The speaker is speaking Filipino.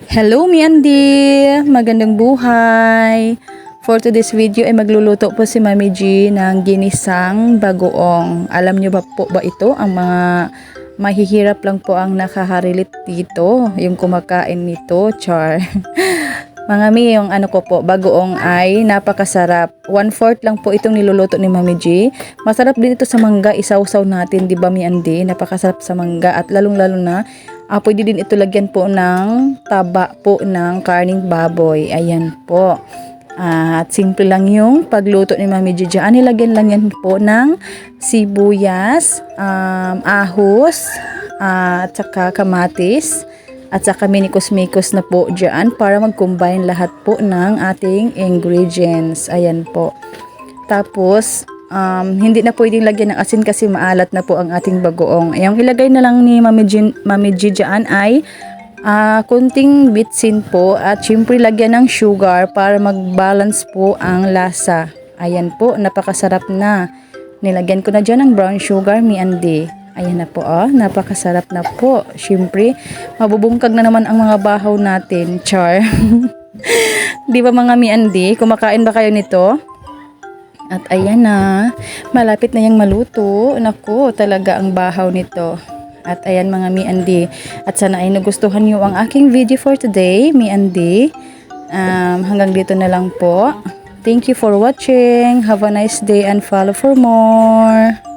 Hello, mi Andy! Magandang buhay! For today's video ay magluluto po si Mami G ng ginisang bagoong. Alam nyo ba po ba ito? Ang mga mahihirap lang po ang nakaharilit dito, yung kumakain nito, char. Mga mi, yung ano ko po, bagoong ay napakasarap. 1/4 lang po itong niluluto ni Mami G. Masarap din ito sa mangga, isawsaw natin, di ba mi Andy? Napakasarap sa mangga at lalong-lalo na pwede din ito lagyan po ng taba po ng karning baboy. Ayan po. At simple lang yung pagluto ni Mami G. Nilagyan lang yan po ng sibuyas, ahos, at saka kamatis, at saka minikos-mikos na po dyan para mag-combine lahat po ng ating ingredients. Ayan po. Tapos, hindi na pwedeng lagyan ng asin kasi maalat na po ang ating bagoong. Yung ilagay na lang ni Mami G dyan ay kunting bitsin po at syempre lagyan ng sugar para mag-balance po ang lasa. Ayan po, napakasarap na. Nilagyan ko na dyan ng brown sugar, mi Andy. Ayan na po, napakasarap na po. Syempre, mabubungkag na naman ang mga bahaw natin, char. Di ba mga mi Andy, kumakain ba kayo nito? At ayan na, malapit na yung maluto. Naku, talaga ang bahaw nito. At ayan mga mi Andy. At sana ay nagustuhan nyo ang aking video for today, mi Andy. Hanggang dito na lang po. Thank you for watching. Have a nice day and follow for more.